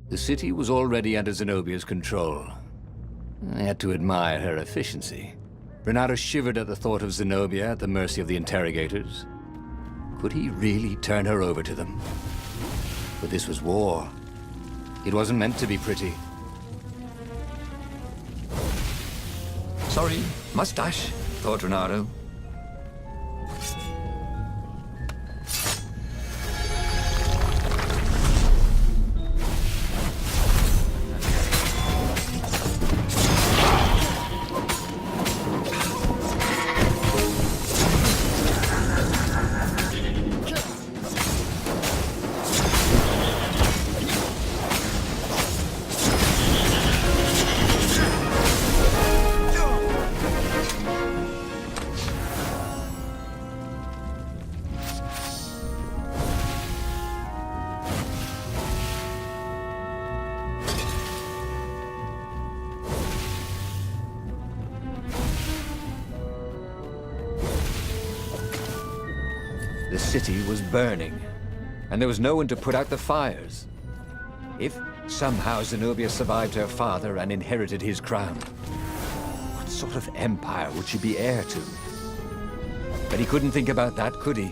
The city was already under Zenobia's control. I had to admire her efficiency. Renato shivered at the thought of Zenobia at the mercy of the interrogators. Could he really turn her over to them? But this was war. It wasn't meant to be pretty. Sorry, mustache, thought Renato. The city was burning, and there was no one to put out the fires. If somehow Zenobia survived her father and inherited his crown, what sort of empire would she be heir to? But he couldn't think about that, could he?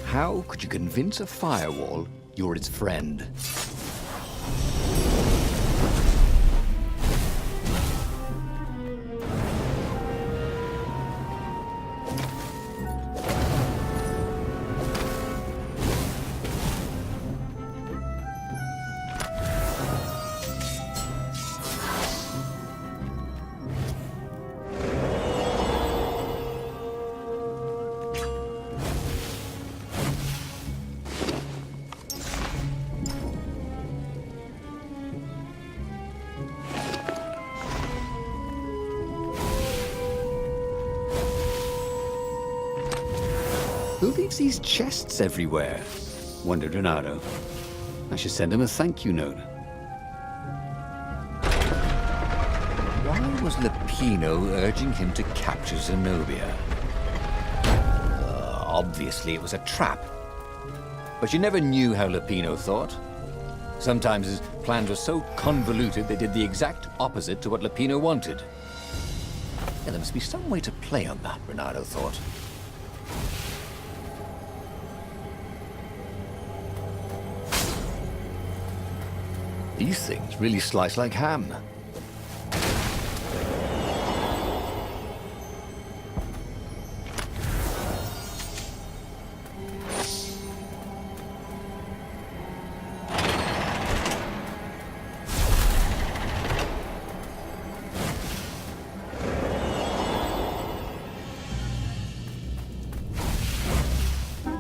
How could you convince a firewall you're its friend? Who leaves these chests everywhere? Wondered Renato. I should send him a thank you note. Why was Lupino urging him to capture Zenobia? Obviously it was a trap. But you never knew how Lupino thought. Sometimes his plans were so convoluted they did the exact opposite to what Lupino wanted. Yeah, there must be some way to play on that, Renato thought. These things really slice like ham.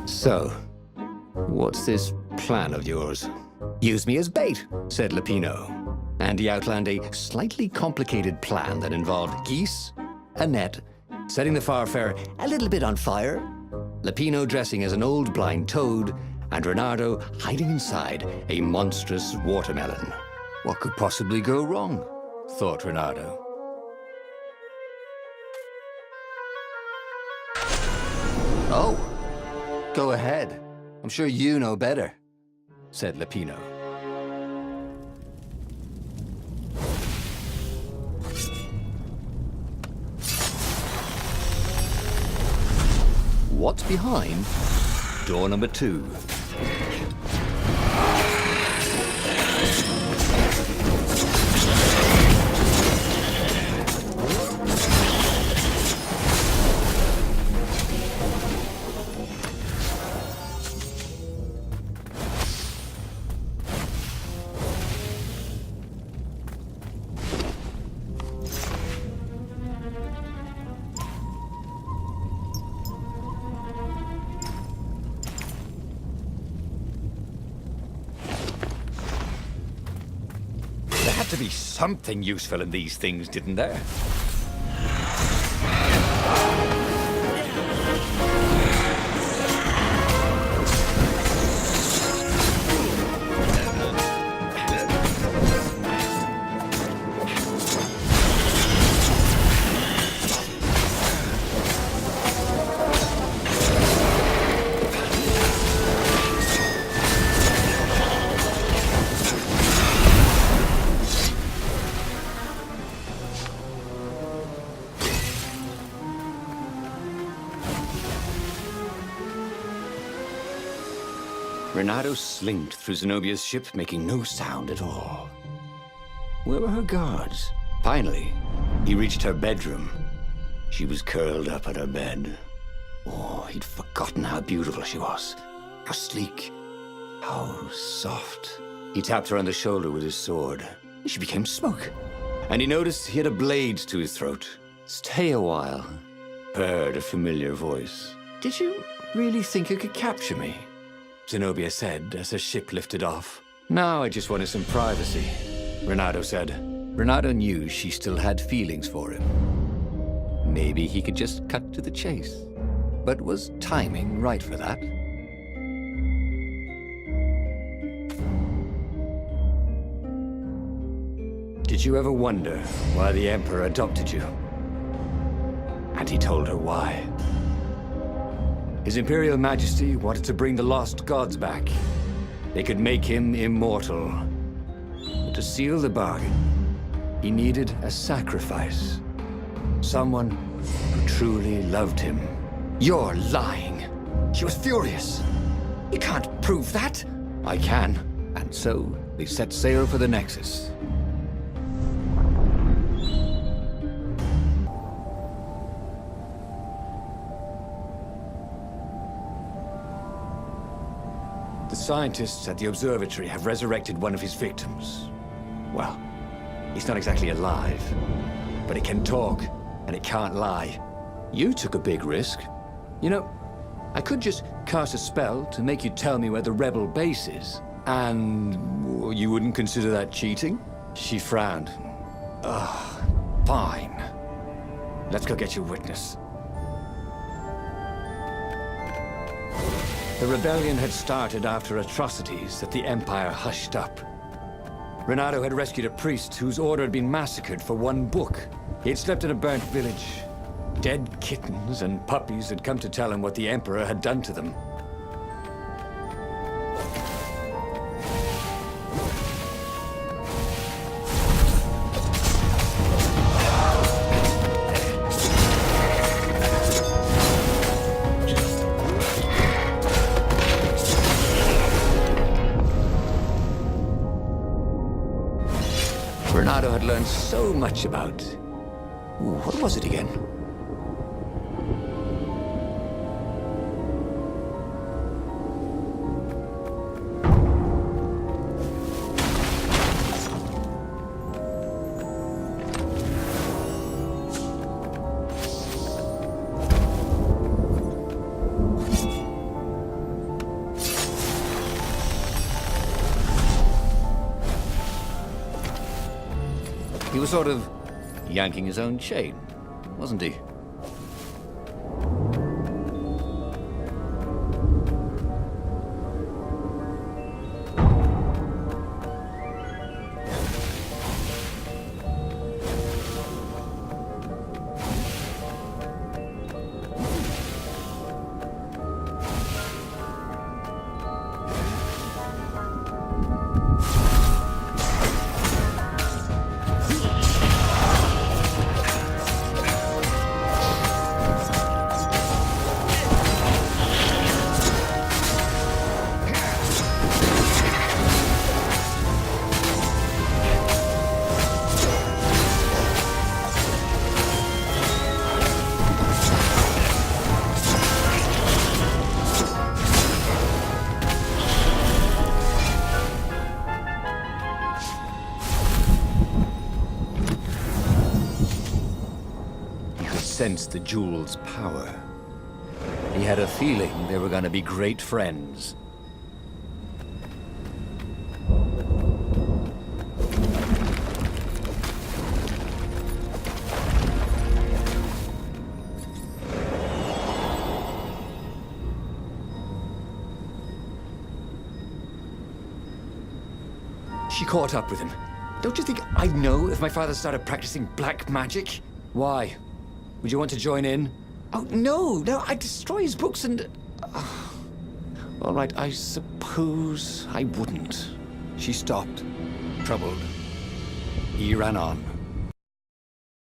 So, what's this plan of yours? Use me as bait, said Lupino. And he outlined a slightly complicated plan that involved geese, a net, setting the Farfarer a little bit on fire, Lupino dressing as an old blind toad, and Renato hiding inside a monstrous watermelon. What could possibly go wrong? Thought Renato. Oh, go ahead. I'm sure you know better, said Lupino. What's behind door number 2? to be something useful in these things, didn't there? Renato slinked through Zenobia's ship, making no sound at all. Where were her guards? Finally, he reached her bedroom. She was curled up on her bed. Oh, he'd forgotten how beautiful she was. How sleek. How soft. He tapped her on the shoulder with his sword. She became smoke. And he noticed he had a blade to his throat. Stay a while. Heard a familiar voice. Did you really think you could capture me? Zenobia said as her ship lifted off. Now I just wanted some privacy, Renato said. Renato knew she still had feelings for him. Maybe he could just cut to the chase. But was timing right for that? Did you ever wonder why the Emperor adopted you? And he told her why. His Imperial Majesty wanted to bring the lost gods back. They could make him immortal. But to seal the bargain, he needed a sacrifice. Someone who truly loved him. You're lying. She was furious. You can't prove that. I can. And so, they set sail for the Nexus. The scientists at the observatory have resurrected one of his victims. Well, he's not exactly alive, but it can talk, and it can't lie. You took a big risk. You know, I could just cast a spell to make you tell me where the rebel base is. And you wouldn't consider that cheating? She frowned. Ugh, fine. Let's go get your witness. The rebellion had started after atrocities that the Empire hushed up. Renato had rescued a priest whose order had been massacred for one book. He had slept in a burnt village. Dead kittens and puppies had come to tell him what the Emperor had done to them. Renato had learned so much about... Ooh, what was it again? He was sort of yanking his own chain, wasn't he? Sensed the jewel's power. He had a feeling they were going to be great friends. She caught up with him. Don't you think I'd know if my father started practicing black magic? Why? Would you want to join in? Oh, no, I'd destroy his books and... All right, I suppose I wouldn't. She stopped, troubled. He ran on.